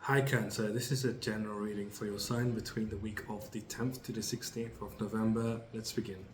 Hi Cancer, this is a general reading for your sign between the week of the 10th to the 16th of November. Let's begin.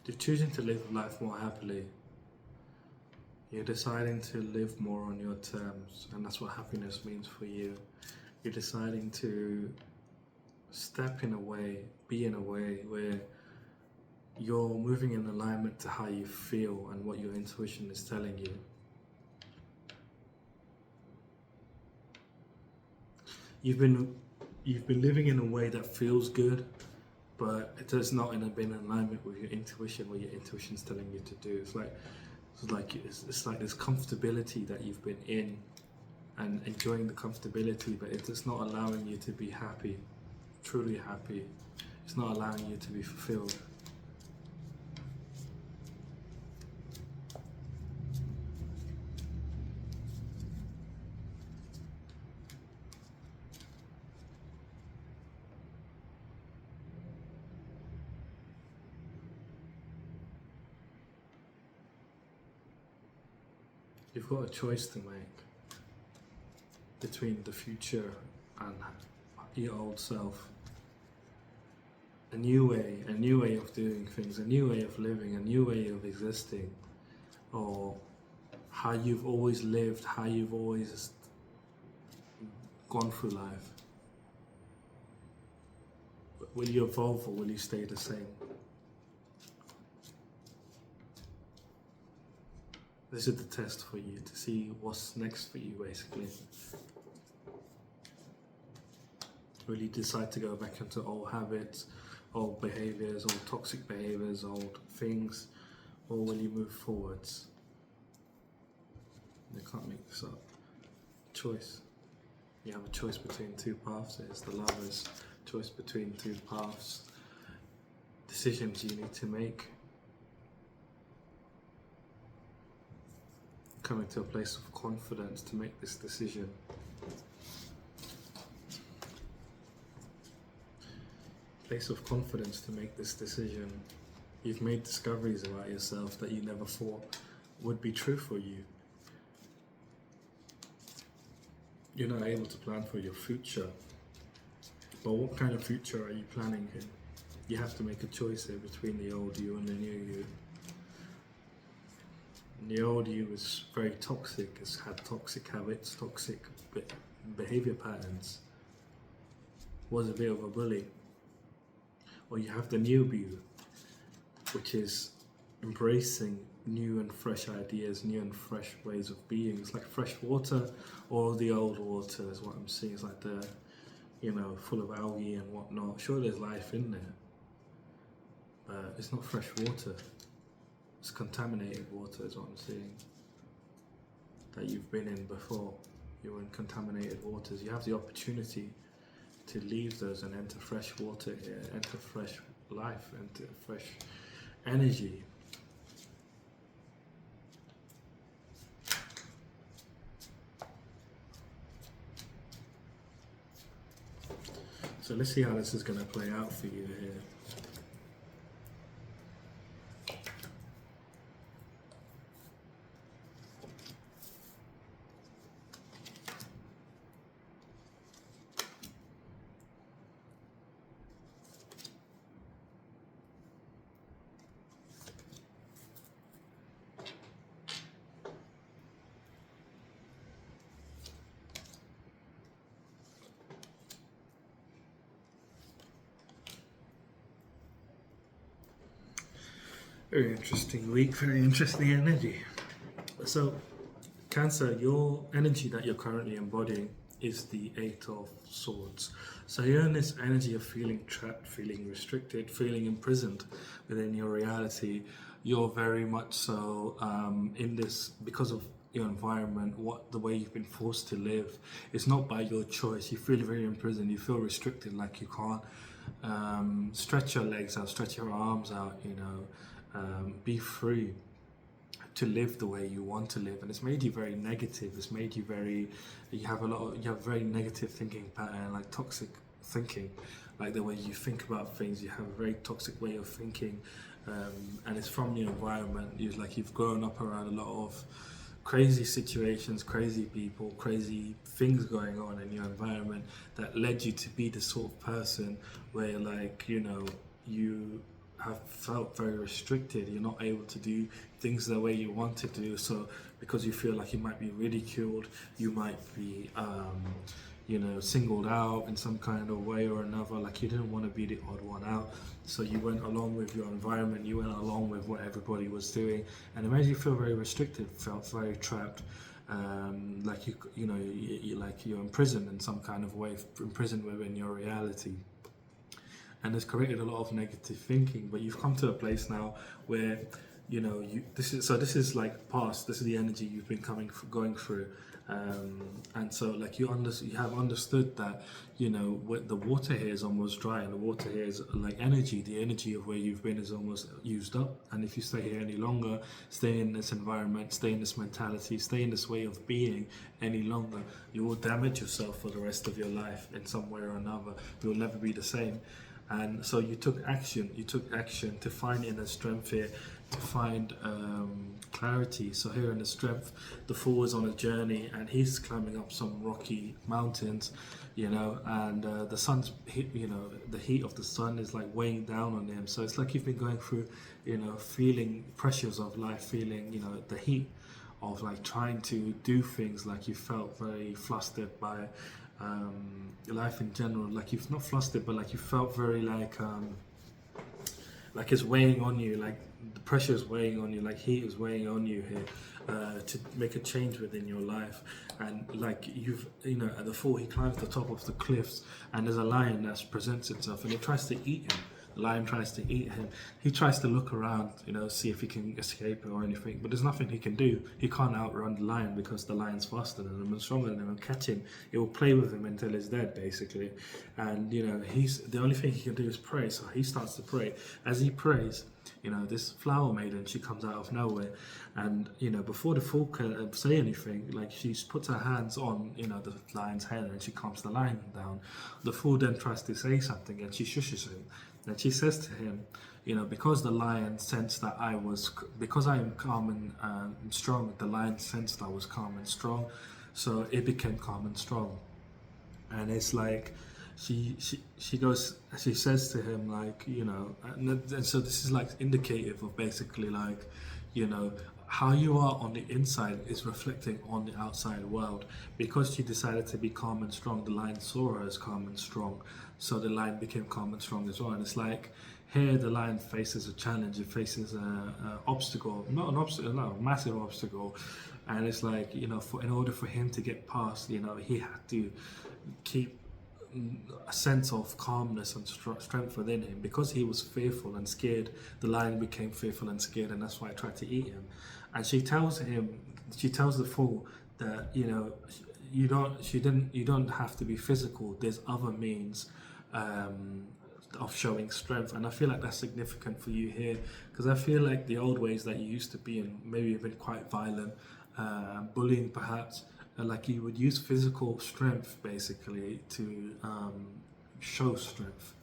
You're choosing to live life more happily. You're deciding to live more on your terms, and that's what happiness means for you. You're deciding to step in a way, be in a way where you're moving in alignment to how you feel and what your intuition is telling you. You've been living in a way that feels good, but it has not been in alignment with your intuition, what your intuition's telling you to do. It's like this comfortability that you've been in and enjoying the comfortability, but it's not allowing you to be happy, truly happy. It's not allowing you to be fulfilled. You've got a choice to make between the future and your old self. A new way of doing things, a new way of living, a new way of existing, or how you've always lived, how you've always gone through life. Will you evolve or will you stay the same? This is the test for you to see what's next for you, basically. Will you decide to go back into old habits, old behaviors, old toxic behaviors, old things, or will you move forwards? You can't make this up. Choice. You have a choice between two paths. It's the Lovers. Choice between two paths. Decisions you need to make. Coming to a place of confidence to make this decision. Place of confidence to make this decision. You've made discoveries about yourself that you never thought would be true for you. You're not able to plan for your future, but what kind of future are you planning in? You have to make a choice here between the old you and the new you. And the old you is very toxic, has had toxic habits, toxic behavior patterns, was a bit of a bully. Or you have the new you, which is embracing new and fresh ideas, new and fresh ways of being. It's like fresh water, or the old water is what I'm seeing. It's like the, full of algae and whatnot. Sure, there's life in there, but it's not fresh water. It's contaminated water is what I'm seeing. That you've been in before. You're in contaminated waters. You have the opportunity to leave those and enter fresh water here, enter fresh life, enter fresh energy. So let's see how this is going to play out for you here. Very interesting week, very interesting energy. So, Cancer, your energy that you're currently embodying is the Eight of Swords. So you're in this energy of feeling trapped, feeling restricted, feeling imprisoned within your reality. you're very much so in this because of your environment, what the way you've been forced to live. It's not by your choice. You feel very imprisoned. You feel restricted, like you can't stretch your legs out, stretch your arms out. Be free to live the way you want to live, and it's made you very negative. It's made you very, you have very negative thinking pattern, like toxic thinking, like the way you think about things. You have a very toxic way of thinking, and it's from your environment. You've grown up around a lot of crazy situations, crazy people, crazy things going on in your environment that led you to be the sort of person where, you have felt very restricted. You're not able to do things the way you want to do. So because you feel like you might be ridiculed, you might be, singled out in some kind of way or another. Like you didn't want to be the odd one out, so you went along with your environment. You went along with what everybody was doing, and it made you feel very restricted. Felt very trapped. Like you're imprisoned in some kind of way, imprisoned within your reality. And it's created a lot of negative thinking. But you've come to a place now where this is like past. This is the energy you've been going through, and so like you have understood that what the water here is almost dry, and the water here is like energy. The energy of where you've been is almost used up, and if you stay here any longer, stay in this environment, stay in this mentality, stay in this way of being any longer, you will damage yourself for the rest of your life in some way or another. You'll never be the same. And so you took action to find inner strength here, to find clarity. So here in the strength, the fool is on a journey and he's climbing up some rocky mountains, and the sun's the heat of the sun is like weighing down on him. So it's like you've been going through, feeling pressures of life, feeling, the heat of like trying to do things. Like you felt very flustered by life in general. Like you've not flustered, but like you felt very like it's weighing on you, like the pressure is weighing on you, like heat is weighing on you here, to make a change within your life. And like at the fall, he climbs the top of the cliffs, and there's a lion that presents itself, and it tries to eat him. The lion tries to eat him. He tries to look around, see if he can escape or anything, but there's nothing he can do. He can't outrun the lion because the lion's faster than him and stronger than him, and catch him. It will play with him until he's dead, basically. And he's the only thing he can do is pray. So he starts to pray. As he prays, this flower maiden, she comes out of nowhere, and before the fool can say anything, like she puts her hands on the lion's head and she calms the lion down. The fool then tries to say something and she shushes him. And she says to him, because the lion sensed that because I am calm and strong, the lion sensed I was calm and strong, so it became calm and strong. And it's like, she says to him, like, and so this is like indicative of basically like, how you are on the inside is reflecting on the outside world. Because she decided to be calm and strong, the lion saw her as calm and strong, so the lion became calm and strong as well. And it's like here the lion faces a challenge, it faces an obstacle, not an obstacle, no, a massive obstacle. And it's like, in order for him to get past, he had to keep a sense of calmness and strength within him. Because he was fearful and scared, the lion became fearful and scared, and that's why it tried to eat him. And she tells the fool that you don't have to be physical. There's other means of showing strength. And I feel like that's significant for you here, because I feel like the old ways that you used to be in, maybe even quite violent, bullying perhaps, like you would use physical strength basically to show strength.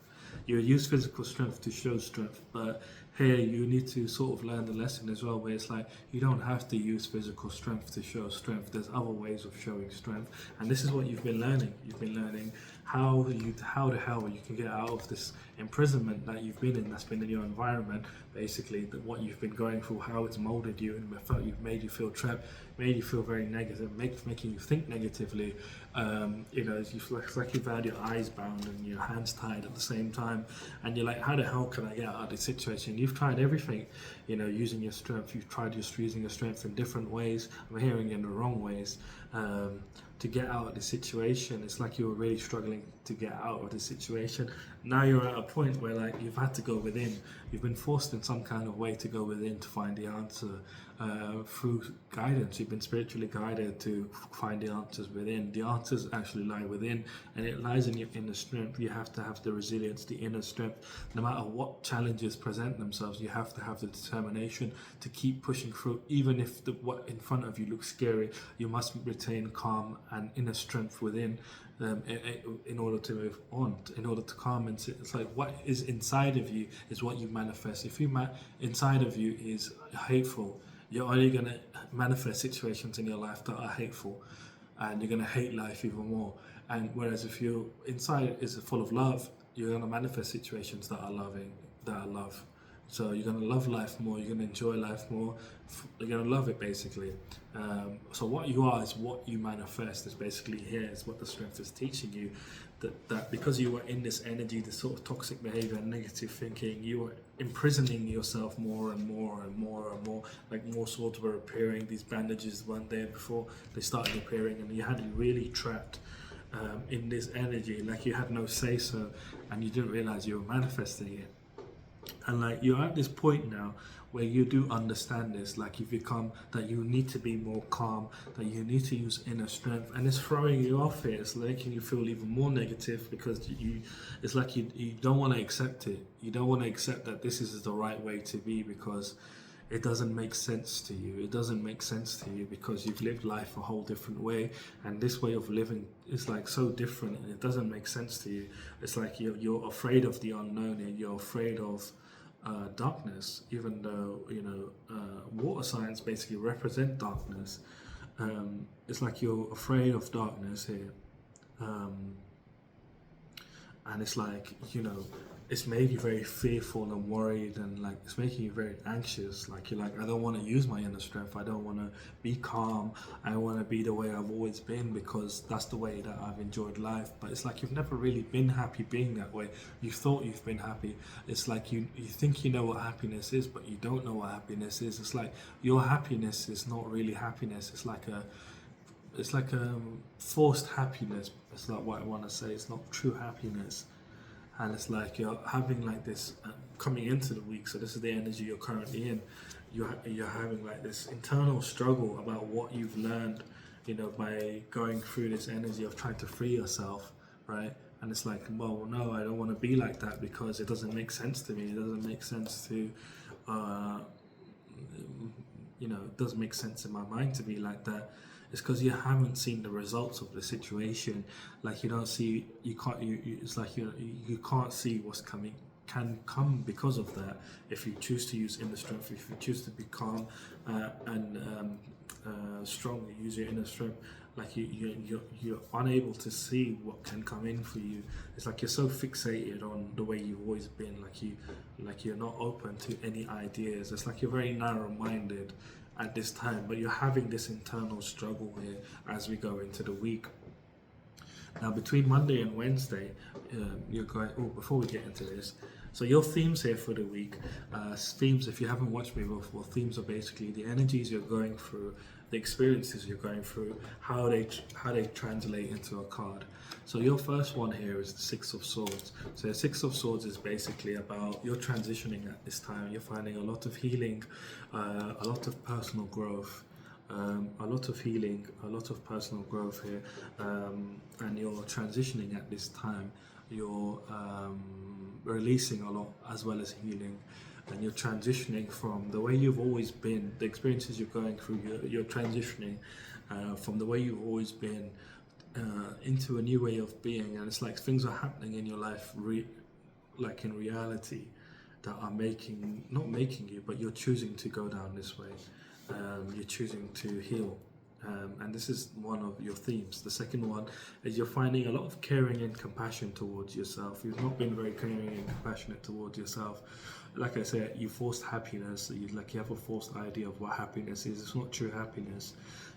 You would use physical strength to show strength, but here you need to sort of learn the lesson as well, where it's like you don't have to use physical strength to show strength. There's other ways of showing strength, and this is what you've been learning. You've been learning how the hell you can get out of this imprisonment that you've been in, that's been in your environment, basically, that what you've been going through, how it's molded you and you've made you feel trapped, made you feel very negative, making you think negatively. It's like you've had your eyes bound and your hands tied at the same time, and you're like, how the hell can I get out of this situation? You've tried everything, using your strength. You've tried just using your strength in different ways. I'm hearing in the wrong ways, to get out of the situation. It's like you were really struggling to get out of the situation. Now you're at a point where like you've had to go within. You've been forced in some kind of way to go within to find the answer, through guidance. You've been spiritually guided to find the answers within. The answers actually lie within, and it lies in your inner strength. You have to have the resilience, the inner strength. No matter what challenges present themselves, you have to have the determination to keep pushing through, even if what in front of you looks scary. You must retain calm and inner strength within, in order to move on, in order to calm. And it's like what is inside of you is what you manifest. If inside of you is hateful, you're only going to manifest situations in your life that are hateful, and you're going to hate life even more. And whereas if your inside is full of love, you're going to manifest situations that are loving, that are love. So you're going to love life more, you're going to enjoy life more, you're going to love it basically. So what you are is what you manifest, is basically here, is what the strength is teaching you. That because you were in this energy, this sort of toxic behavior and negative thinking, you were imprisoning yourself more and more and more and more. Like more swords were appearing, these bandages weren't there before, they started appearing, and you had it really trapped in this energy, like you had no say so, and you didn't realize you were manifesting it. And like you're at this point now where you do understand this, like you've become that you need to be more calm, that you need to use inner strength, and it's throwing you off here. It's making you feel even more negative because it's like you don't want to accept it. You don't want to accept that this is the right way to be, because it doesn't make sense to you. It doesn't make sense to you because you've lived life a whole different way, and this way of living is like so different, and it doesn't make sense to you. It's like you're afraid of the unknown, and you're afraid of darkness, even though water signs basically represent darkness. It's like you're afraid of darkness here, and it's like it's made you very fearful and worried, and like it's making you very anxious. Like you're like, I don't want to use my inner strength, I don't want to be calm, I want to be the way I've always been because that's the way that I've enjoyed life. But it's like you've never really been happy being that way. You thought you've been happy. It's like you think you know what happiness is, but you don't know what happiness is. It's like your happiness is not really happiness. It's like a forced happiness. It's like what I want to say. It's not true happiness. And it's like you're having like this coming into the week. So this is the energy you're currently in. You're having like this internal struggle about what you've learned, by going through this energy of trying to free yourself, right? And it's like, well, no, I don't want to be like that because it doesn't make sense to me. It doesn't make sense to, it doesn't make sense in my mind to be like that. It's because you haven't seen the results of the situation. Like you don't see, you can't. It's like you can't see what's coming, can come because of that. If you choose to use inner strength, if you choose to be calm and strong, use your inner strength. Like you're unable to see what can come in for you. It's like you're so fixated on the way you've always been. Like you're not open to any ideas. It's like you're very narrow-minded at this time, but you're having this internal struggle here as we go into the week. Now between Monday and Wednesday, you're going, before we get into this, so your themes here for the week, themes, if you haven't watched me before, themes are basically the energies you're going through, the experiences you're going through, how they translate into a card. So your first one here is the Six of Swords. So the Six of Swords is basically about you're transitioning at this time. You're finding a lot of healing, a lot of personal growth, a lot of healing, a lot of personal growth here, and you're transitioning at this time. You're releasing a lot as well as healing, and you're transitioning from the way you've always been, the experiences you're going through. You're transitioning from the way you've always been into a new way of being, and it's like things are happening in your life, like in reality, that are not making you, but you're choosing to go down this way. You're choosing to heal. And this is one of your themes. The second one is you're finding a lot of caring and compassion towards yourself. You've not been very caring and compassionate towards yourself. Like I said, you forced happiness. You have a forced idea of what happiness is. It's not true happiness.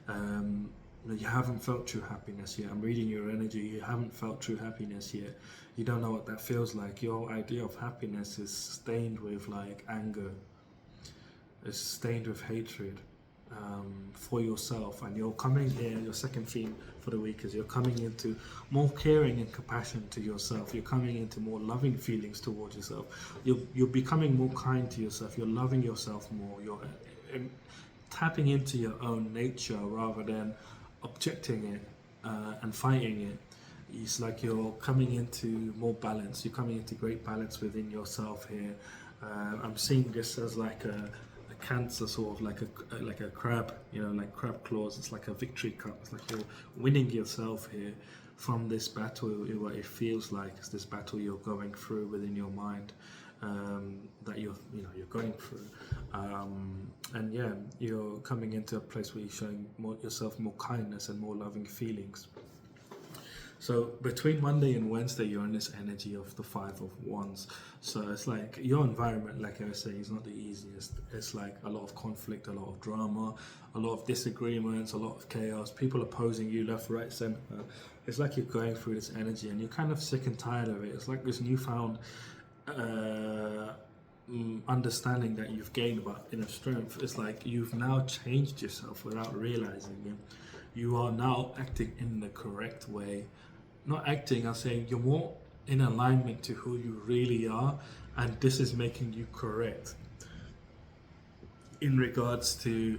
You haven't felt true happiness yet. I'm reading your energy. You haven't felt true happiness yet. You don't know what that feels like. Your idea of happiness is stained with like anger. is stained with hatred for yourself, and you're coming here. Your second theme for the week is you're coming into more caring and compassion to yourself. You're coming into more loving feelings towards yourself. You're becoming more kind to yourself. You're loving yourself more. You're tapping into your own nature rather than objecting it and fighting it. It's like you're coming into more balance. You're coming into great balance within yourself here. I'm seeing this as like a cancer, sort of like a crab, like crab claws. It's like a victory cup. It's like you're winning yourself here from this battle. What it feels like is this battle you're going through within your mind, that you're going through, and yeah, you're coming into a place where you're showing yourself more kindness and more loving feelings. So between Monday and Wednesday, you're in this energy of the Five of Wands. So it's like your environment, like I was saying, is not the easiest. It's like a lot of conflict, a lot of drama, a lot of disagreements, a lot of chaos, people opposing you left, right, center. It's like you're going through this energy and you're kind of sick and tired of it. It's like this newfound understanding that you've gained about inner strength. It's like you've now changed yourself without realizing it. You are now acting in the correct way. Not acting, I'm saying you're more in alignment to who you really are, and this is making you correct. In regards to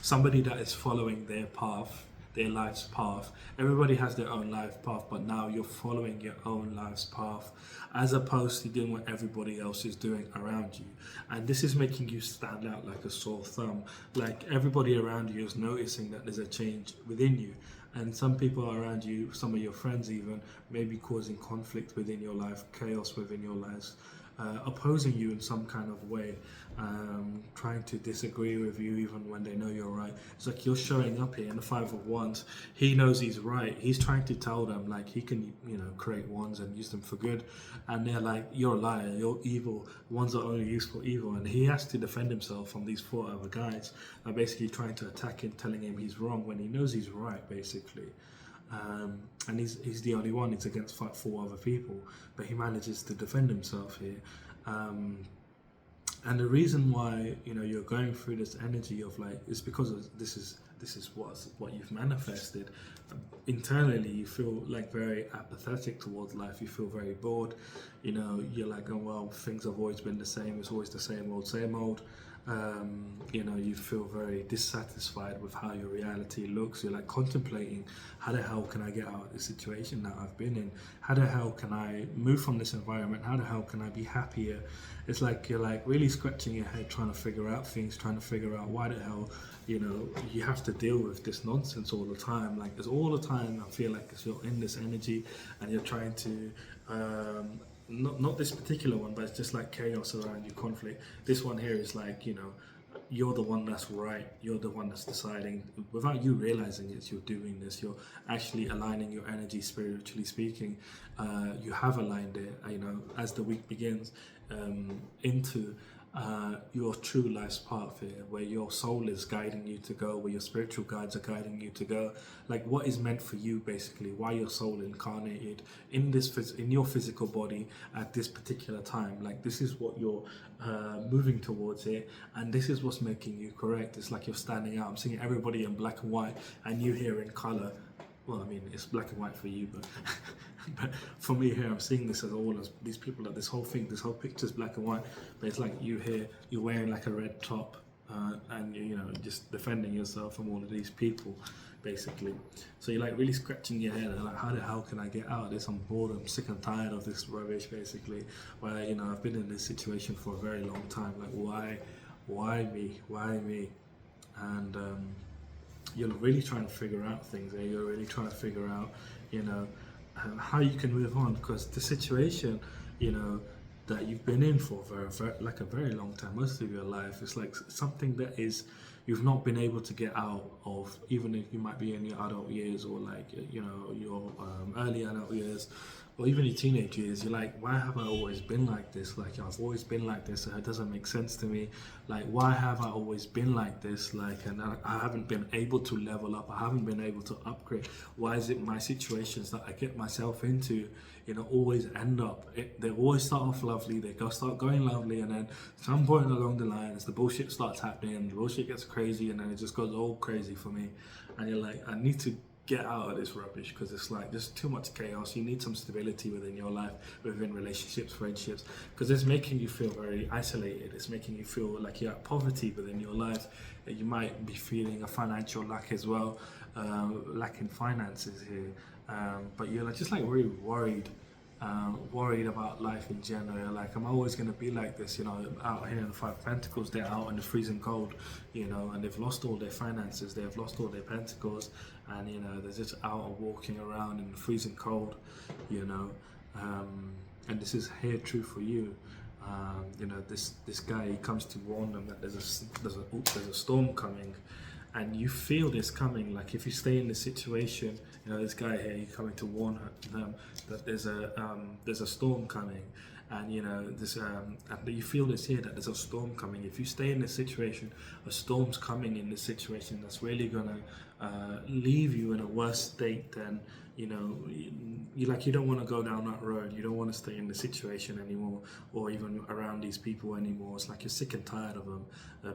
somebody that is following their path, their life's path. Everybody has their own life path, but now you're following your own life's path as opposed to doing what everybody else is doing around you. And this is making you stand out like a sore thumb. Like everybody around you is noticing that there's a change within you. And some people around you, some of your friends even, may be causing conflict within your life, chaos within your lives, opposing you in some kind of way, trying to disagree with you even when they know you're right. It's like you're showing up here in the Five of Wands. He knows he's right. He's trying to tell them like he can, create wands and use them for good. And they're like, you're a liar, you're evil. Wands are only used for evil. And he has to defend himself from these four other guys that are basically trying to attack him, telling him he's wrong when he knows he's right, basically. And he's the only one. He's against four other people, but he manages to defend himself here. And the reason why you're going through this energy of like is because this is what you've manifested. Internally, you feel like very apathetic towards life. You feel very bored. You're like, oh well, things have always been the same. It's always the same old, same old. You feel very dissatisfied with how your reality looks. You're like contemplating, how the hell can I get out of this situation that I've been in? How the hell can I move from this environment? How the hell can I be happier? It's like you're like really scratching your head, trying to figure out things, trying to figure out why the hell you have to deal with this nonsense all the time. Like it's all the time. I feel like you're in this energy and you're trying to not this particular one, but it's just like chaos around you, conflict. This one here is like, you're the one that's right. You're the one that's deciding. Without you realizing it, you're doing this. You're actually aligning your energy, spiritually speaking. You have aligned it, as the week begins, into your true life's path here, where your soul is guiding you to go, where your spiritual guides are guiding you to go, like what is meant for you, basically, why your soul incarnated in your physical body at this particular time. Like this is what you're moving towards here, and this is what's making you correct. It's like you're standing out. I'm seeing everybody in black and white, and you here in color. Well, I mean, it's black and white for you, but but for me here, I'm seeing this as all as these people, that this whole picture's black and white, but it's like you here, you're wearing like a red top, and you're just defending yourself from all of these people, basically. So you're like really scratching your head, and like, how the hell can I get out of this? I'm bored, I'm sick and tired of this rubbish, basically. Where I've been in this situation for a very long time. Like why me? And you're really trying to figure out things, and you're really trying to figure out, how you can move on, because the situation, that you've been in for a very long time, most of your life, it's like something that is you've not been able to get out of, even if you might be in your adult years or like your early adult years, or even your teenage years, you're like, why have I always been like this? Like, I've always been like this, and it doesn't make sense to me. Like, why have I always been like this? Like, and I haven't been able to level up. I haven't been able to upgrade. Why is it my situations that I get myself into, always end up, they always start off lovely, they start going lovely, and then some point along the line, as the bullshit starts happening, and the bullshit gets crazy, and then it just goes all crazy for me. And you're like, I need to get out of this rubbish, because it's like there's too much chaos. You need some stability within your life, within relationships, friendships, because it's making you feel very isolated. It's making you feel like you're at poverty within your life. You might be feeling a financial lack as well, lacking finances here, but you're like just like really worried about life in general. Like, I'm always going to be like this, out here in the Five Pentacles, they're out in the freezing cold, and they've lost all their finances, they've lost all their pentacles, and they're just out and walking around in the freezing cold, and this is here true for you. This guy, he comes to warn them that there's a storm coming, and you feel this coming. Like, if you stay in the situation, this guy here, he's coming to warn them that there's a storm coming, and and you feel this here, that there's a storm coming. If you stay in this situation, a storm's coming in this situation that's really gonna leave you in a worse state than you don't want to go down that road. You don't want to stay in the situation anymore, or even around these people anymore. It's like you're sick and tired of them.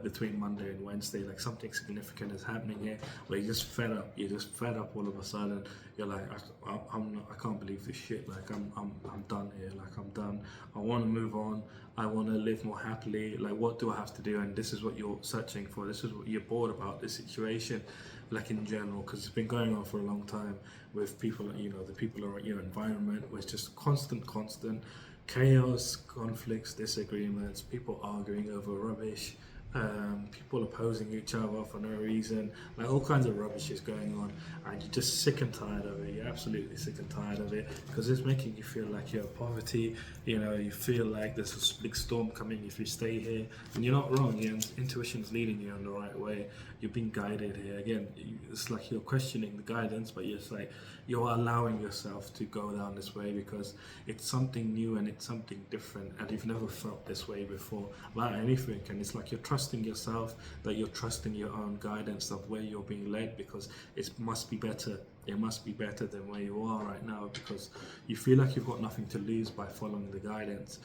Between Monday and Wednesday, like something significant is happening here, where you're just fed up. You're just fed up all of a sudden. You're like, I can't believe this shit. Like, I'm done here. Like, I'm done. I want to move on. I want to live more happily. Like, what do I have to do? And this is what you're searching for. This is what you're bored about, this situation, like in general, because it's been going on for a long time with people. The people around your environment, where it's just constant chaos, conflicts, disagreements, people arguing over rubbish, people opposing each other for no reason, like all kinds of rubbish is going on, and you're just sick and tired of it. You're absolutely sick and tired of it, because it's making you feel like you're in poverty. You feel like there's a big storm coming if you stay here, and you're not wrong. Your intuition's leading you in the right way. You're being guided here. Again, it's like you're questioning the guidance, but it's like you're allowing yourself to go down this way, because it's something new and it's something different, and you've never felt this way before about anything. And it's like you're trusting yourself, that you're trusting your own guidance of where you're being led, because it must be better. It must be better than where you are right now, because you feel like you've got nothing to lose by following the guidance.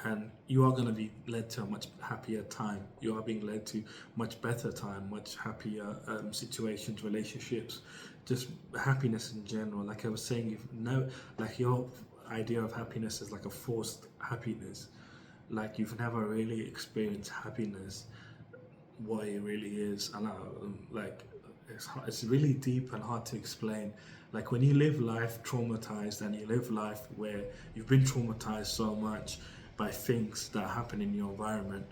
And you are going to be led to a much happier time. You are being led to much better time, much happier situations, relationships, just happiness in general. Like I was saying, like your idea of happiness is like a forced happiness. Like, you've never really experienced happiness, what it really is. And it's really deep and hard to explain. Like, when you live life traumatized, and you live life where you've been traumatized so much by things that happen in your environment,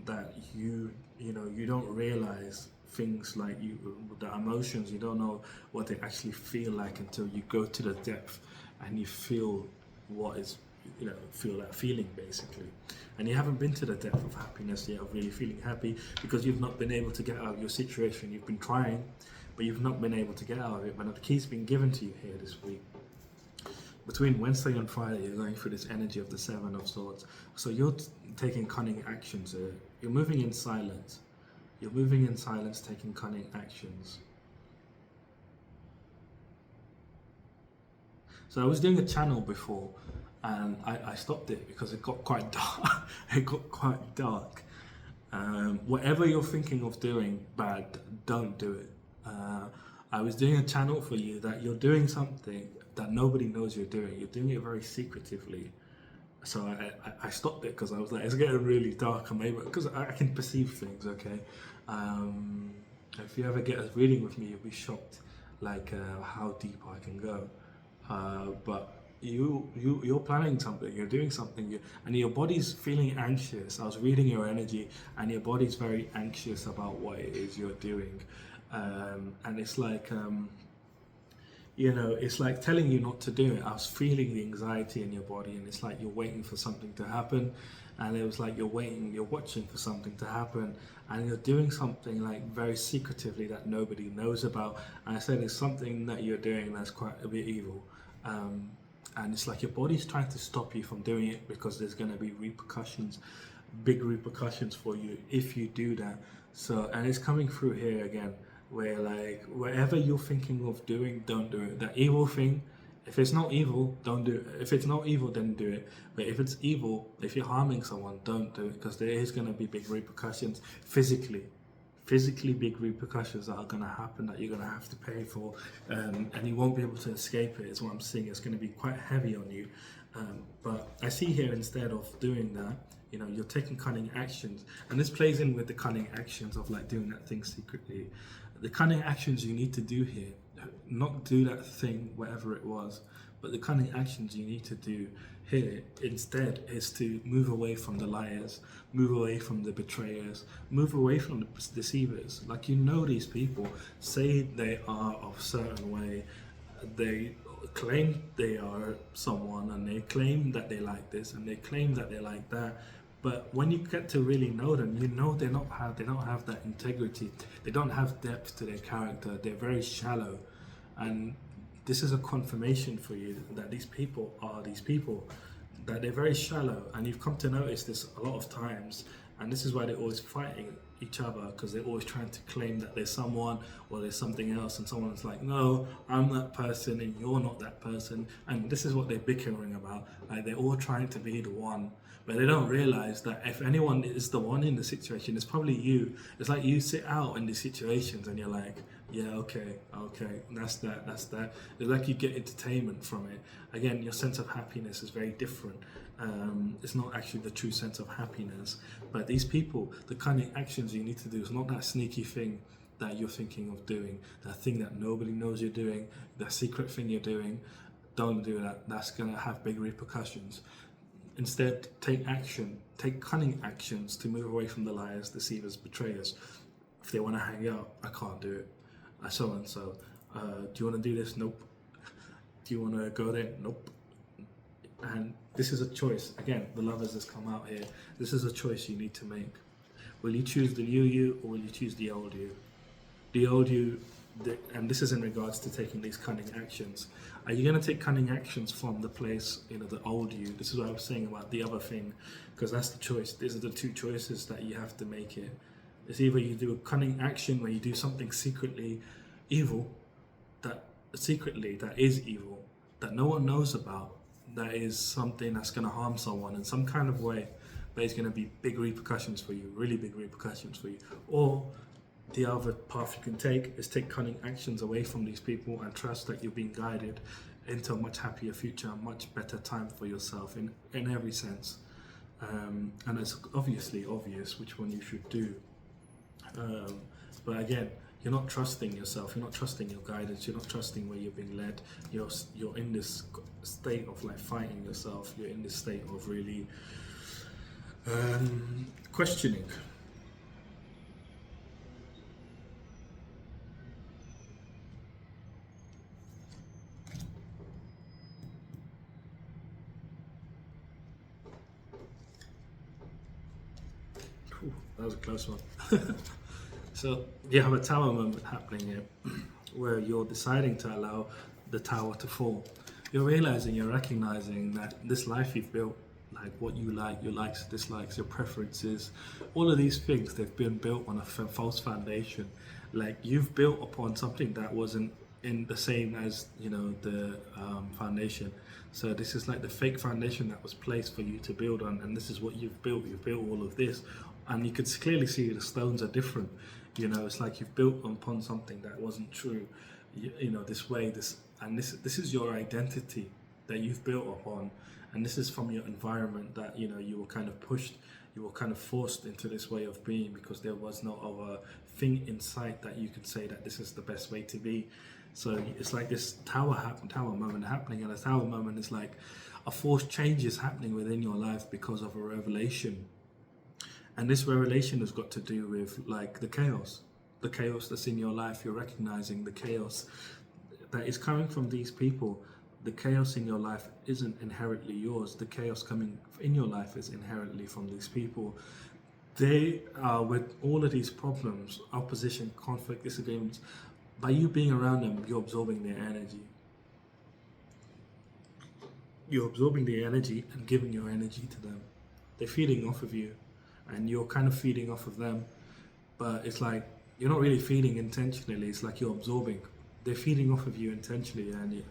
that you don't realize things like the emotions. You don't know what they actually feel like until you go to the depth and you feel what is, feel that feeling basically. And you haven't been to the depth of happiness yet, of really feeling happy, because you've not been able to get out of your situation. You've been trying, but you've not been able to get out of it. But the key's been given to you here this week. Between Wednesday and Friday, you're going through this energy of the Seven of Swords. So you're taking cunning actions here. You're moving in silence. You're moving in silence, taking cunning actions. So I was doing a channel before, and I stopped it because it got quite dark. It got quite dark. Whatever you're thinking of doing bad, don't do it. I was doing a channel for you that you're doing something that nobody knows you're doing. You're doing it very secretively. So I stopped it because I was like, it's getting really dark, and maybe because I can perceive things. Okay, if you ever get a reading with me, you'll be shocked, like how deep I can go. But you're planning something, you're doing something, and your body's feeling anxious. I was reading your energy, and your body's very anxious about what it is you're doing, and it's like it's like telling you not to do it. I was feeling the anxiety in your body, and it's like you're waiting for something to happen, and it was like you're waiting, you're watching for something to happen, and you're doing something like very secretively that nobody knows about. And I said it's something that you're doing that's quite a bit evil. Um, and it's like your body's trying to stop you from doing it because there's going to be repercussions, big repercussions for you if you do that. So, and it's coming through here again, where like whatever you're thinking of doing, don't do it. That evil thing, if it's not evil, don't do it. If it's not evil, then do it. But if it's evil, if you're harming someone, don't do it, because there is going to be big repercussions physically big repercussions that are going to happen that you're going to have to pay for, and you won't be able to escape it. Is what I'm seeing. It's going to be quite heavy on you. But I see here, instead of doing that, you know, you're taking cunning actions, and this plays in with the cunning actions of like doing that thing secretly. The cunning actions you need to do here, not do that thing, whatever it was, but the cunning actions you need to do here instead is to move away from the liars, move away from the betrayers, move away from the deceivers. Like, you know, these people say they are of a certain way, they claim they are someone, and they claim that they like this, and they claim that they like that. But when you get to really know them, you know they don't have that integrity. They don't have depth to their character. They're very shallow, and this is a confirmation for you that these people are these people, that they're very shallow, and you've come to notice this a lot of times. And this is why they're always fighting each other, because they're always trying to claim that there's someone or there's something else, and someone's like, no, I'm that person and you're not that person. And this is what they're bickering about. Like, they're all trying to be the one, but they don't realize that if anyone is the one in the situation, it's probably you. It's like you sit out in these situations and you're like, yeah, okay, that's that. It's like you get entertainment from it. Again, your sense of happiness is very different. It's not actually the true sense of happiness. But these people, the kind of actions you need to do is not that sneaky thing that you're thinking of doing, that thing that nobody knows you're doing, that secret thing you're doing. Don't do that. That's going to have big repercussions. Instead, take action, take cunning actions to move away from the liars, deceivers, betrayers. If they want to hang out, I can't do it. So and so. Do you want to do this? Nope. Do you want to go there? Nope. And this is a choice. Again, the lovers has come out here. This is a choice you need to make. Will you choose the new you, or will you choose the old you? The old you, and this is in regards to taking these cunning actions. Are you going to take cunning actions from the place, you know, the old you? This is what I was saying about the other thing, because that's the choice. These are the two choices that you have to make here. It's either you do a cunning action where you do something secretly evil, that is evil, that no one knows about, that is something that's going to harm someone in some kind of way, but it's going to be big repercussions for you, really big repercussions for you. Or the other path you can take is take cunning actions away from these people and trust that you're being guided into a much happier future, a much better time for yourself in every sense. And it's obviously obvious which one you should do. But again, you're not trusting yourself, you're not trusting your guidance, you're not trusting where you're being led. You're in this state of like fighting yourself, you're in this state of really questioning. Ooh, that was a close one. So you have a tower moment happening here where you're deciding to allow the tower to fall. You're recognizing that this life you've built, like what you like, your likes, dislikes, your preferences, all of these things, they've been built on a false foundation. Like, you've built upon something that wasn't in the same as, you know, the foundation. So this is like the fake foundation that was placed for you to build on, and this is what you've built. You've built all of this, and you could clearly see the stones are different. You know, it's like you've built upon something that wasn't true. You know, this is your identity that you've built upon, and this is from your environment that, you know, you were kind of pushed, you were kind of forced into this way of being, because there was no other thing in sight that you could say that this is the best way to be. So it's like this tower moment happening, and a tower moment is like a forced change is happening within your life because of a revelation. And this revelation has got to do with like the chaos that's in your life. You're recognizing the chaos that is coming from these people The chaos in your life isn't inherently yours. The chaos coming in your life is inherently from these people. They are, with all of these problems, opposition, conflict, disagreements, by you being around them, you're absorbing their energy. You're absorbing their energy and giving your energy to them. They're feeding off of you, and you're kind of feeding off of them. But it's like you're not really feeding intentionally. It's like you're absorbing. They're feeding off of you intentionally, and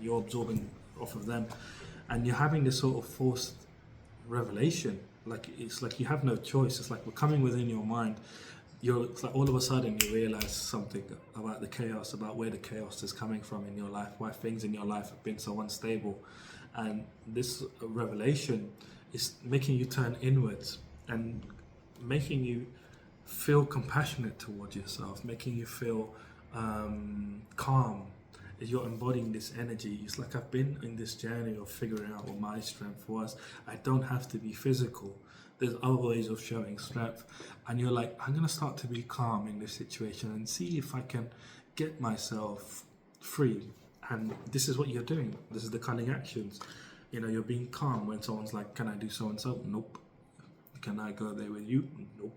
you're absorbing off of them, and you're having this sort of forced revelation. Like it's like you have no choice. It's like we're coming within your mind. It's like all of a sudden you realize something about the chaos, about where the chaos is coming from in your life, why things in your life have been so unstable, and this revelation is making you turn inwards and making you feel compassionate towards yourself, making you feel calm. As you're embodying this energy, it's like I've been in this journey of figuring out what my strength was. I don't have to be physical. There's other ways of showing strength, and you're like, I'm gonna start to be calm in this situation and see if I can get myself free. And this is what you're doing. This is the cunning actions. You know, you're being calm when someone's like, "Can I do so and so?" Nope. Can I go there with you? Nope.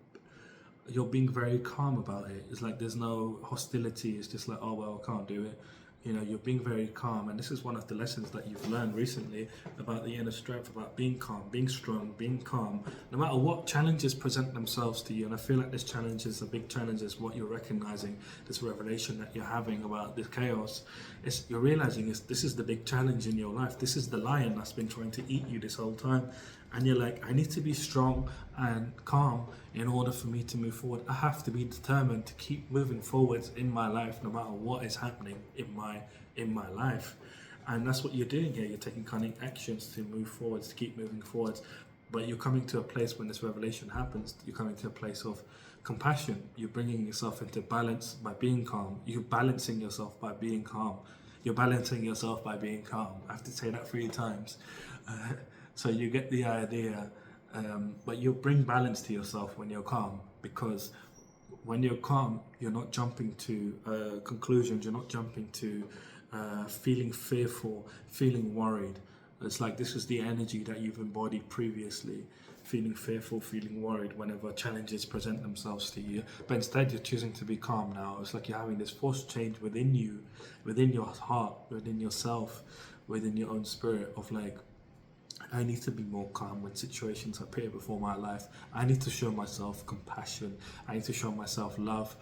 You're being very calm about it. It's like there's no hostility. It's just like, oh well, I can't do it. You know, you're being very calm, and this is one of the lessons that you've learned recently about the inner strength, about being calm, being strong, being calm, no matter what challenges present themselves to you. And I feel like this challenge is a big challenge, is what you're recognizing, this revelation that you're having about this chaos. You're realizing this is the big challenge in your life. This is the lion that's been trying to eat you this whole time. And you're like, I need to be strong and calm in order for me to move forward. I have to be determined to keep moving forwards in my life, no matter what is happening in my life. And that's what you're doing here. You're taking cunning actions to move forwards, to keep moving forwards. But you're coming to a place when this revelation happens, you're coming to a place of compassion. You're bringing yourself into balance by being calm. You're balancing yourself by being calm. You're balancing yourself by being calm. I have to say that 3 times. So you get the idea, but you bring balance to yourself when you're calm, because when you're calm, you're not jumping to conclusions, you're not jumping to feeling fearful, feeling worried. It's like this is the energy that you've embodied previously, feeling fearful, feeling worried whenever challenges present themselves to you. But instead, you're choosing to be calm now. It's like you're having this forced change within you, within your heart, within yourself, within your own spirit of like, I need to be more calm when situations appear before my life. I need to show myself compassion. I need to show myself love,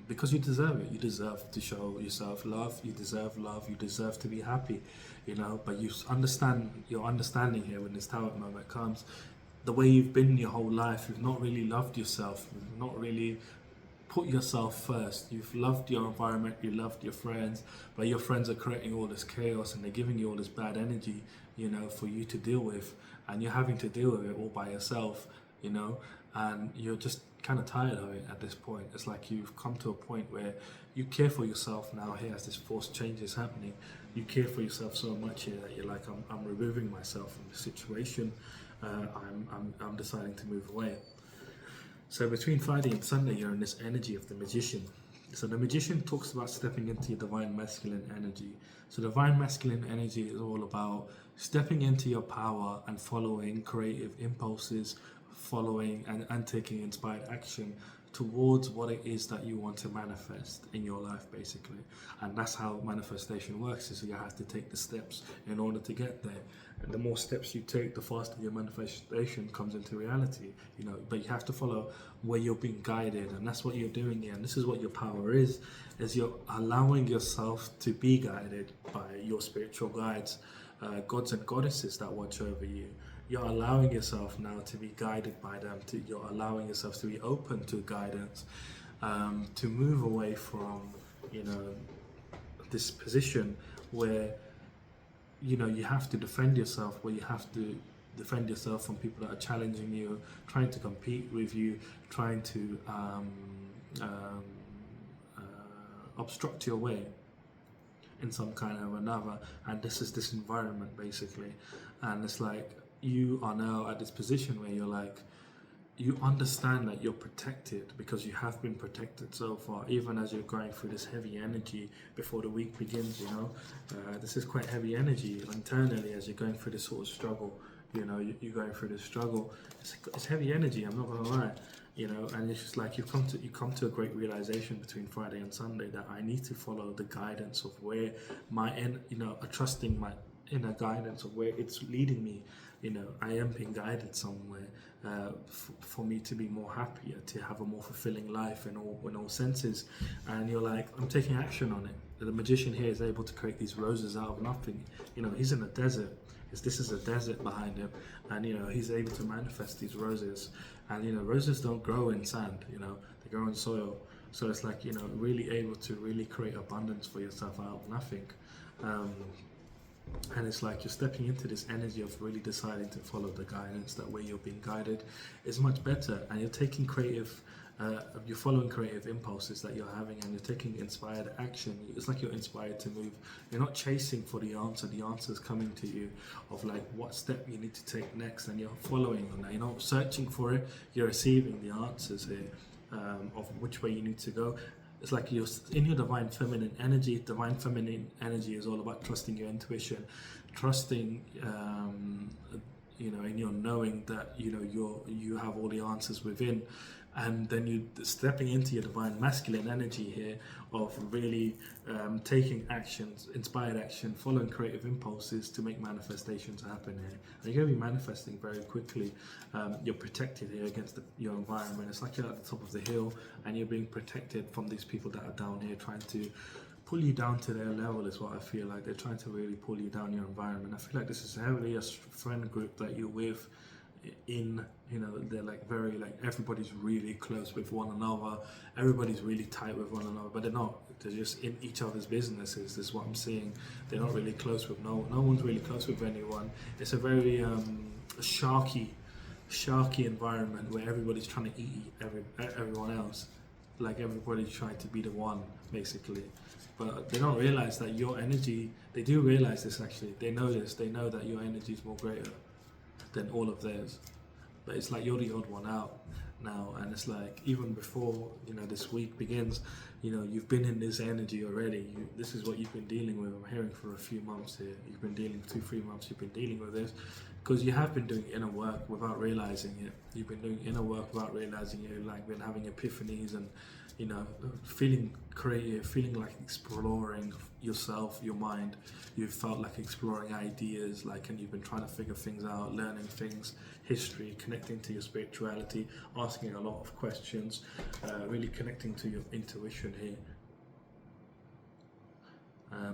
because you deserve it. You deserve to show yourself love. You deserve love. You deserve to be happy, you know. But you understand, your understanding here when this tower moment comes, the way you've been your whole life, you've not really loved yourself. You've not really put yourself first. You've loved your environment, you loved your friends, but your friends are creating all this chaos and they're giving you all this bad energy, you know, for you to deal with, and you're having to deal with it all by yourself, you know, and you're just kind of tired of it at this point. It's like you've come to a point where you care for yourself now here as this forced change is happening. You care for yourself so much here that you're like, I'm removing myself from the situation. I'm deciding to move away. So between Friday and Sunday, you're in this energy of the magician. So the magician talks about stepping into your divine masculine energy. So divine masculine energy is all about stepping into your power and following creative impulses, following and taking inspired action towards what it is that you want to manifest in your life, basically. And that's how manifestation works, is you have to take the steps in order to get there. And the more steps you take, the faster your manifestation comes into reality, you know. But you have to follow where you're being guided, and that's what you're doing here. And this is what your power is you're allowing yourself to be guided by your spiritual guides, gods and goddesses that watch over you. You're allowing yourself now to be guided by them. You're allowing yourself to be open to guidance, to move away from, you know, this position where, you know, you have to defend yourself, where you have to defend yourself from people that are challenging you, trying to compete with you, trying to obstruct your way in some kind of another. And this is this environment, basically. And it's like you are now at this position where you're like, you understand that you're protected because you have been protected so far, even as you're going through this heavy energy before the week begins. This is quite heavy energy internally as you're going through this sort of struggle. You're going through this struggle. It's heavy energy. I'm not gonna lie. And it's just like you come to a great realization between Friday and Sunday that I need to follow the guidance of where trusting my inner guidance of where it's leading me. I am being guided somewhere for me to be more happier, to have a more fulfilling life in all senses. And you're like, I'm taking action on it. The magician here is able to create these roses out of nothing. He's in a desert. This is a desert behind him, and he's able to manifest these roses. And roses don't grow in sand. They grow in soil. So it's like really able to really create abundance for yourself out of nothing. And it's like you're stepping into this energy of really deciding to follow the guidance. That way you're being guided is much better, and you're taking you're following creative impulses that you're having, and you're taking inspired action. It's like you're inspired to move. You're not chasing for the answer is coming to you of like what step you need to take next, and you're following on that. You're not searching for it, you're receiving the answers here of which way you need to go. It's like you're in your divine feminine energy. Divine feminine energy is all about trusting your intuition, trusting in your knowing that you have all the answers within. And then you stepping into your divine masculine energy here of really taking actions, inspired action, following creative impulses to make manifestations happen here. And you're going to be manifesting very quickly. You're protected here against your environment. It's like you're at the top of the hill and you're being protected from these people that are down here trying to pull you down to their level, is what I feel like. They're trying to really pull you down your environment. I feel like this is heavily a friend group that you're with. They're like very like everybody's really close with one another, everybody's really tight with one another, but they're not. They're just in each other's businesses. This is what I'm seeing. They're not really close with no one's really close with anyone. It's a very sharky environment where everybody's trying to eat everyone else, like everybody's trying to be the one basically. But they don't realize that your energy, they do realize this actually, they know this, they know that your energy is more greater than all of theirs. But it's like you're the odd one out now, and it's like even before this week begins, you've been in this energy already. This is what you've been dealing with. I'm hearing for a few months here. You've been dealing 2-3 months. You've been dealing with this because you have been doing inner work without realizing it. You've been doing inner work without realizing it. Like been having epiphanies and feeling creative, feeling like exploring yourself, your mind. You've felt like exploring ideas, and you've been trying to figure things out, learning things, history, connecting to your spirituality, asking a lot of questions, really connecting to your intuition here.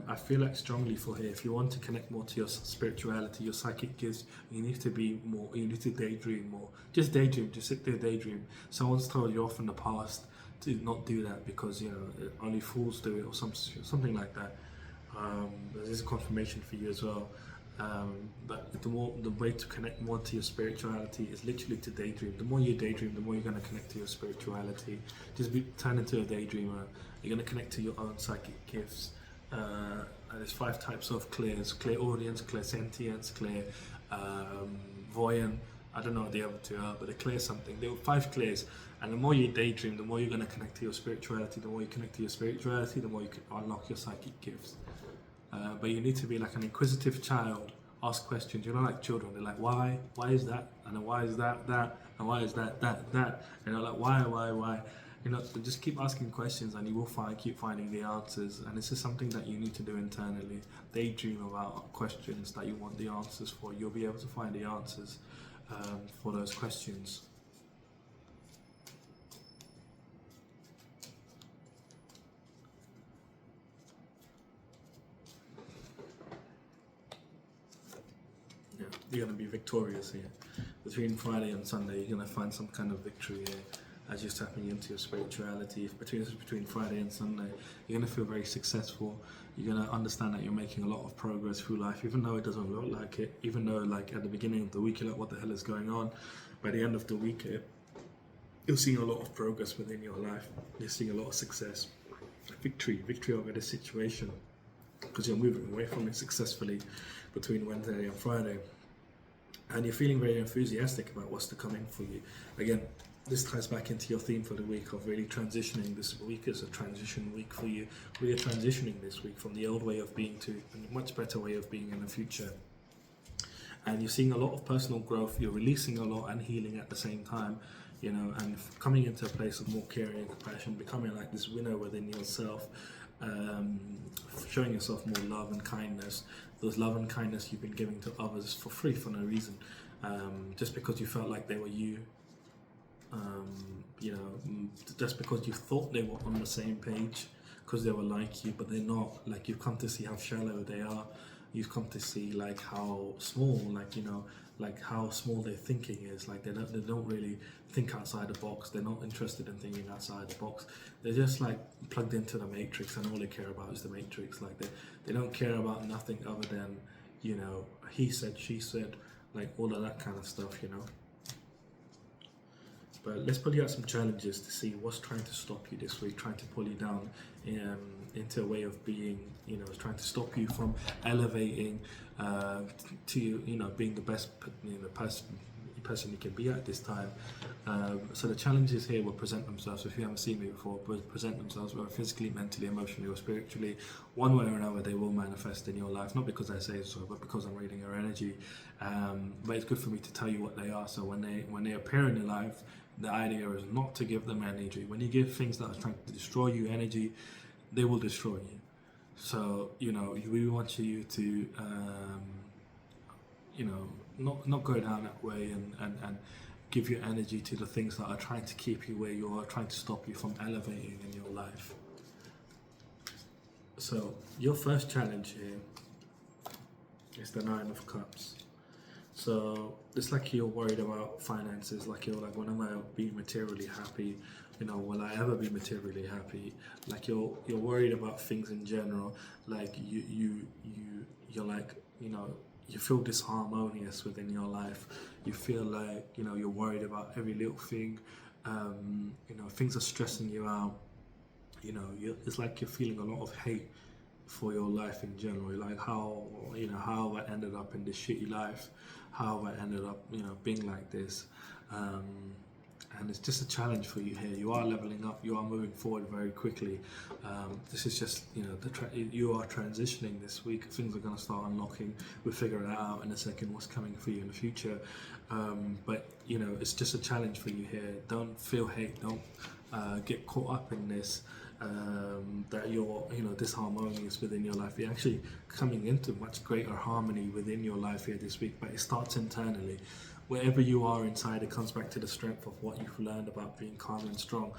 I feel like strongly for here, if you want to connect more to your spirituality, your psychic gifts, you need to daydream more. Just daydream, just sit there, daydream. Someone's told you off in the past to not do that because only fools do it or something like that. There's a confirmation for you as well. But the way to connect more to your spirituality is literally to daydream. The more you daydream, the more you're going to connect to your spirituality. Turn into a daydreamer. You're going to connect to your own psychic gifts. There's 5 types of clairs: clairaudience, clairsentience, clairvoyant. I don't know what the other 2 are, but they clear something. There were 5 clairs, and the more you daydream, the more you're going to connect to your spirituality. The more you connect to your spirituality, the more you can unlock your psychic gifts. But you need to be like an inquisitive child. Ask questions. Like children. They're like, why? Why is that? And then why is that? And why is that? And like, why? Just keep asking questions, and you will keep finding the answers. And this is something that you need to do internally. Daydream about questions that you want the answers for. You'll be able to find the answers for those questions. Yeah, you're going to be victorious here. Between Friday and Sunday, you're going to find some kind of victory here as you're tapping into your spirituality. Between Friday and Sunday, you're going to feel very successful. You're going to understand that you're making a lot of progress through life, even though it doesn't look like it. Even though, at the beginning of the week, you're like, what the hell is going on? By the end of the week, you're seeing a lot of progress within your life. You're seeing a lot of success, victory over the situation, because you're moving away from it successfully between Wednesday and Friday. and you're feeling very enthusiastic about what's to come in for you. Again, this ties back into your theme for the week of really transitioning. This week is a transition week for you. We are transitioning this week from the old way of being to a much better way of being in the future. And you're seeing a lot of personal growth, you're releasing a lot and healing at the same time, you know, and coming into a place of more caring and compassion, becoming like this winner within yourself, showing yourself more love and kindness. Those love and kindness you've been giving to others for free for no reason, just because you felt like they were you. You know, just because you thought they were on the same page, because they were like you, but they're not. Like, you've come to see how shallow they are. You've come to see like how small, like, you know, like how small their thinking is. Like they don't really think outside the box. They're not interested in thinking outside the box. They're just like plugged into the matrix, and all they care about is the matrix. Like they don't care about nothing other than, you know, he said, she said, like all of that kind of stuff, you know. But let's pull you out some challenges to see what's trying to stop you this week, trying to pull you down into a way of being, you know, trying to stop you from elevating to, you know, being the best, you know, person you can be at this time. So the challenges here will present themselves. If you haven't seen me before, will present themselves whether physically, mentally, emotionally, or spiritually. One way or another, they will manifest in your life. Not because I say so, but because I'm reading your energy. But it's good for me to tell you what they are. So when they appear in your life, the idea is not to give them energy. When you give things that are trying to destroy you energy, they will destroy you. So, you know, we want you to, you know, not go down that way and give your energy to the things that are trying to keep you where you are, trying to stop you from elevating in your life. So, your first challenge here is the Nine of Cups. So it's like you're worried about finances, like you're like, when am I be materially happy? You know, will I ever be materially happy? Like you're worried about things in general. Like you're like, you know, you feel disharmonious within your life. You feel like, you know, you're worried about every little thing. You know, things are stressing you out. You know, it's like you're feeling a lot of hate for your life in general. Like how, you know, how I ended up in this shitty life, how I ended up, you know, being like this. And it's just a challenge for you here. You are leveling up, you are moving forward very quickly. This is just, you know, you are transitioning this week. Things are going to start unlocking. We'll figure it out in a second what's coming for you in the future. But, you know, it's just a challenge for you here. Don't feel hate, don't get caught up in this. That you're, you know, disharmonious within your life. You're actually coming into much greater harmony within your life here this week, but it starts internally. Wherever you are inside, it comes back to the strength of what you've learned about being calm and strong,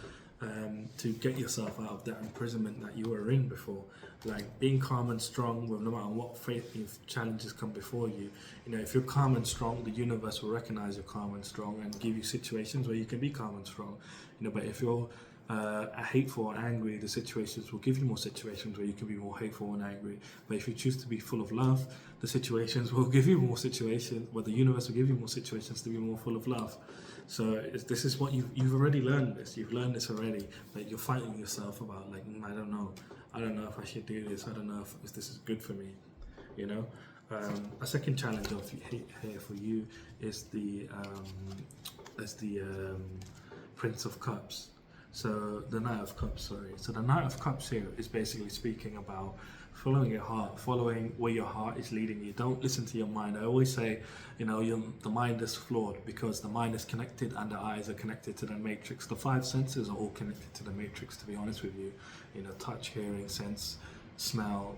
to get yourself out of that imprisonment that you were in before. Like being calm and strong, with no matter what faith if challenges come before you. You know, if you're calm and strong, the universe will recognize you're calm and strong and give you situations where you can be calm and strong. You know, but if you're hateful or angry, the situations will give you more situations where you can be more hateful and angry. But if you choose to be full of love, the situations will give you more situations, well, the universe will give you more situations to be more full of love. So this is what you've already learned this. You've learned this already, but you're fighting yourself about like, I don't know if I should do this. I don't know if this is good for me. You know, a second challenge of here for you is the Prince of Cups. So the Knight of Cups, sorry. So the Knight of Cups here is basically speaking about following your heart, following where your heart is leading you. Don't listen to your mind. I always say, you know, the mind is flawed because the mind is connected and the eyes are connected to the matrix. The five senses are all connected to the matrix, to be honest with you. You know, touch, hearing, sense, smell,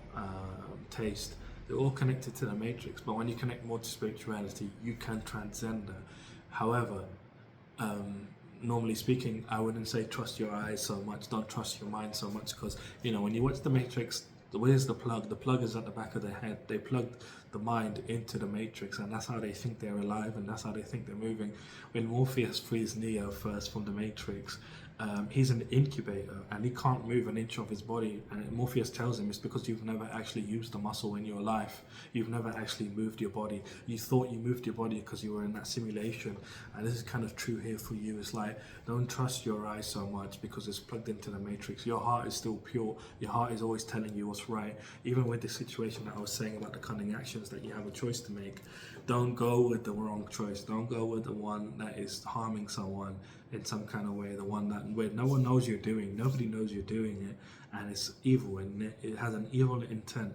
taste. They're all connected to the matrix. But when you connect more to spirituality, you can transcend that. However, normally speaking, I wouldn't say trust your eyes so much, don't trust your mind so much, because, you know, when you watch the Matrix, where's the plug? The plug is at the back of their head. They plugged the mind into the Matrix, and that's how they think they're alive, and that's how they think they're moving. When Morpheus frees Neo first from the Matrix, he's an incubator and he can't move an inch of his body, and Morpheus tells him it's because you've never actually used the muscle in your life. You've never actually moved your body. You thought you moved your body because you were in that simulation, and this is kind of true here for you. It's like, don't trust your eyes so much because it's plugged into the matrix. Your heart is still pure. Your heart is always telling you what's right. Even with the situation that I was saying about the cunning actions, that you have a choice to make. don't go with the wrong choice. Don't go with the one that is harming someone in some kind of way. The one that where no one knows you're doing, nobody knows you're doing it, and it's evil and it has an evil intent,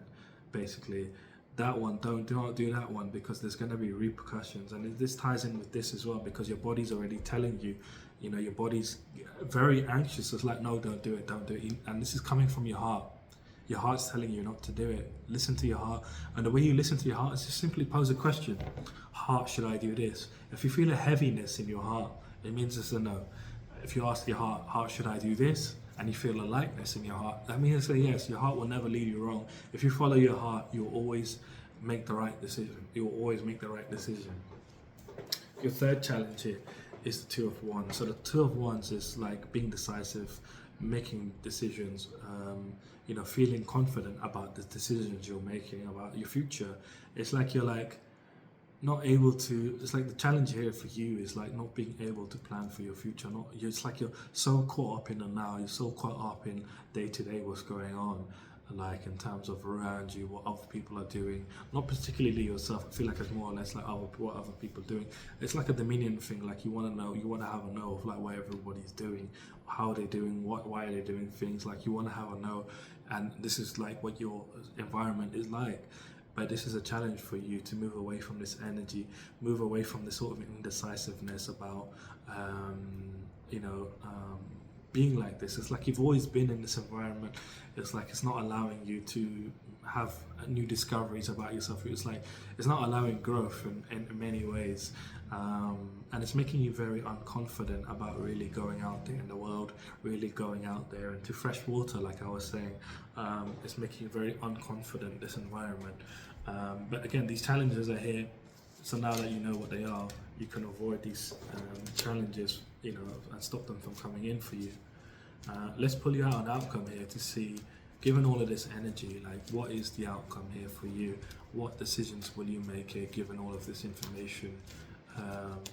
basically. That one, do not do that one, because there's going to be repercussions. And this ties in with this as well, because your body's already telling you, your body's very anxious. It's like, no, don't do it, don't do it. And this is coming from your heart. Your heart's telling you not to do it. Listen to your heart. And the way you listen to your heart is just simply pose a question. Heart, should I do this? If you feel a heaviness in your heart, it means it's a no. If you ask your heart, should I do this? And you feel a lightness in your heart, that means it's a yes. Your heart will never lead you wrong. If you follow your heart, you'll always make the right decision. You'll always make the right decision. Your third challenge here is the Two of Wands. So the Two of Wands is like being decisive, making decisions, feeling confident about the decisions you're making about your future. It's like you're like not able to. It's like the challenge here for you is like not being able to plan for your future. It's like you're so caught up in the now. You're so caught up in day to day what's going on, like in terms of around you, what other people are doing. Not particularly yourself. I feel like it's more or less like what other people are doing. It's like a dominion thing. Like you want to know. You want to have a know of like what everybody's doing, how they're doing, why are they doing things. Like you want to have a know, and this is like what your environment is like. But this is a challenge for you to move away from this energy, move away from this sort of indecisiveness about, being like this. It's like you've always been in this environment. It's like it's not allowing you to have new discoveries about yourself. It's like it's not allowing growth in many ways. And it's making you very unconfident about really going out there in the world, really going out there into fresh water, like I was saying. It's making you very unconfident, this environment. But again, these challenges are here. So now that you know what they are, you can avoid these challenges, and stop them from coming in for you. Let's pull you out an outcome here to see, given all of this energy, like what is the outcome here for you? What decisions will you make here, given all of this information?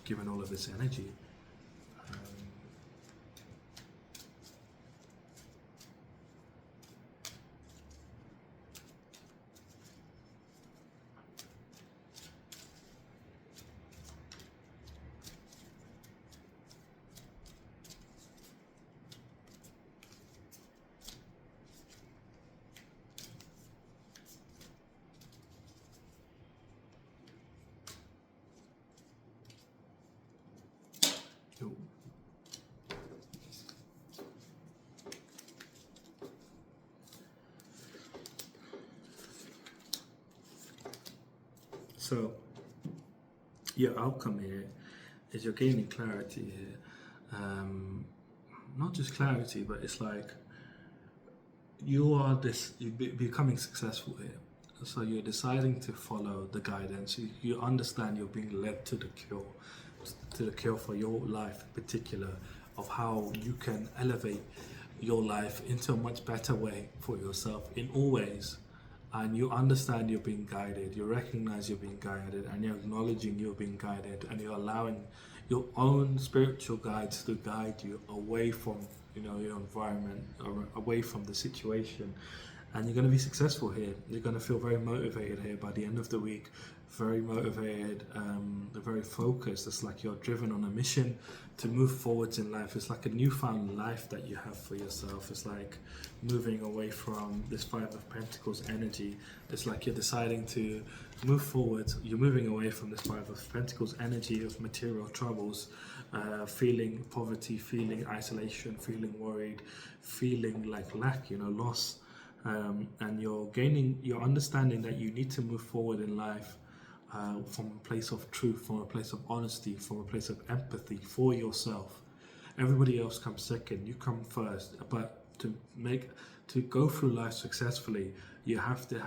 Given all of this energy. So your outcome here is you're gaining clarity here. Not just clarity, but it's like you're becoming successful here. So you're deciding to follow the guidance. You understand you're being led to the cure for your life in particular, of how you can elevate your life into a much better way for yourself in all ways. And you understand you're being guided, you recognize you're being guided, and you're acknowledging you're being guided, and you're allowing your own spiritual guides to guide you away from your environment, or away from the situation. And you're going to be successful here. You're going to feel very motivated here by the end of the week, very motivated, very focused. It's like you're driven on a mission to move forwards in life. It's like a newfound life that you have for yourself. It's like moving away from this Five of Pentacles energy. It's like you're deciding to move forward. You're moving away from this Five of Pentacles energy of material troubles, feeling poverty, feeling isolation, feeling worried, feeling like lack, loss. And you're understanding that you need to move forward in life from a place of truth, from a place of honesty, from a place of empathy for yourself. Everybody else comes second, you come first. But to go through life successfully, you have to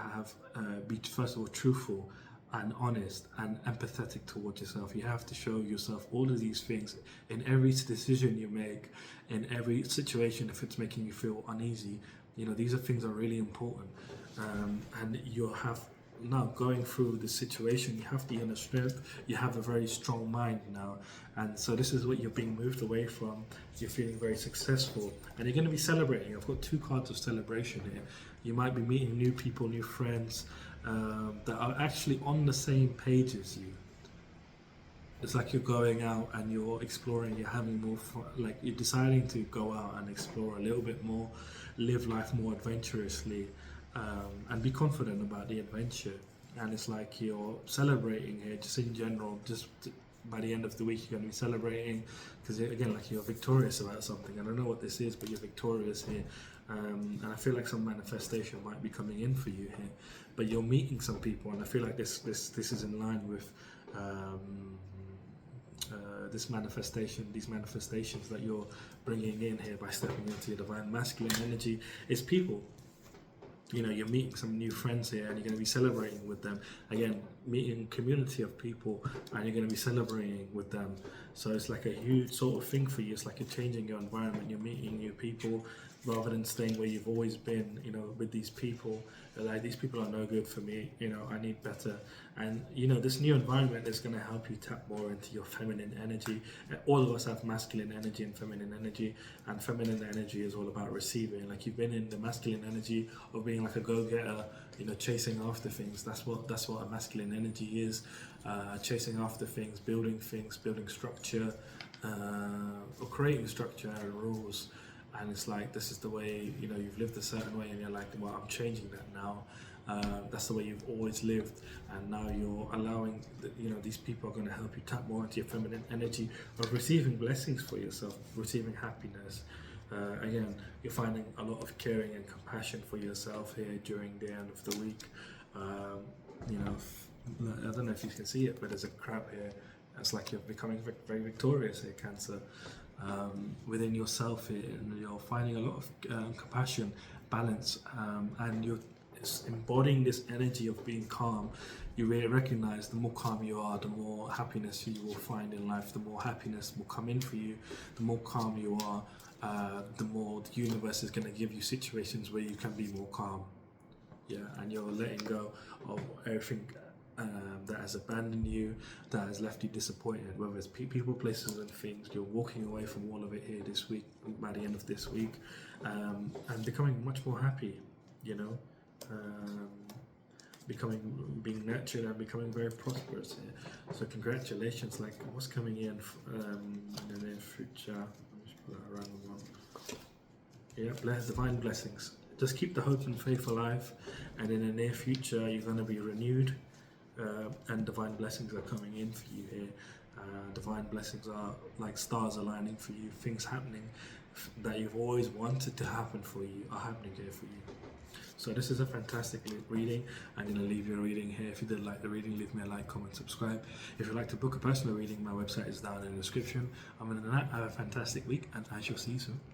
be first of all truthful and honest and empathetic towards yourself. You have to show yourself all of these things in every decision you make, in every situation. If it's making you feel uneasy, these are things that are really important. And you have now going through the situation, you have the inner strength, you have a very strong mind now, and so this is what you're being moved away from. You're feeling very successful, and you're going to be celebrating. I've got two cards of celebration here. You might be meeting new people, new friends, that are actually on the same page as you. It's like you're going out and you're exploring, you're having more fun, like you're deciding to go out and explore a little bit more, live life more adventurously, and be confident about the adventure. And it's like you're celebrating here, just in general, by the end of the week, you're going to be celebrating because, again, like you're victorious about something. I don't know what this is, but you're victorious here. And I feel like some manifestation might be coming in for you here, but you're meeting some people, and I feel like this is in line with these manifestations that you're bringing in here by stepping into your divine masculine energy. Is people. You know, you're meeting some new friends here, and you're going to be celebrating with them. Again, meeting a community of people, and you're going to be celebrating with them. So it's like a huge sort of thing for you. It's like you're changing your environment. You're meeting new people rather than staying where you've always been. You know, with these people, like these people are no good for me. You know, I need better. And you know, this new environment is going to help you tap more into your feminine energy. All of us have masculine energy and feminine energy, and feminine energy is all about receiving. Like you've been in the masculine energy of being like a go-getter, you know, chasing after things. That's what a masculine energy is. Chasing after things, building structure, or creating structure and rules. And it's like, this is the way, you know, you've lived a certain way, and you're like, well, I'm changing that now. That's the way you've always lived, and now you're allowing, you know, these people are going to help you tap more into your feminine energy of receiving blessings for yourself, receiving happiness. Again, you're finding a lot of caring and compassion for yourself here during the end of the week. You know, I don't know if you can see it, but there's a crab here. It's like you're becoming very victorious here, Cancer. Within yourself here, and you're finding a lot of compassion, balance, and you're embodying this energy of being calm. You really recognize the more calm you are, the more happiness you will find in life, the more happiness will come in for you. The more calm you are, the more the universe is going to give you situations where you can be more calm. Yeah, and you're letting go of everything that has abandoned you, that has left you disappointed, whether it's people, places, and things. You're walking away from all of it here this week, by the end of this week, and becoming much more happy, you know, being nurtured and becoming very prosperous here. So congratulations. Like, what's coming in the near future? Let me just put that random one. Yeah, divine blessings. Just keep the hope and faith alive, and in the near future you're going to be renewed, and divine blessings are coming in for you here. Divine blessings are like stars aligning for you. Things happening that you've always wanted to happen for you are happening here for you. So this is a fantastic reading. I'm going to leave your reading here. If you did like the reading, leave me a like, comment, subscribe. If you'd like to book a personal reading, my website is down in the description. Other than that, have a fantastic week, and I shall see you soon.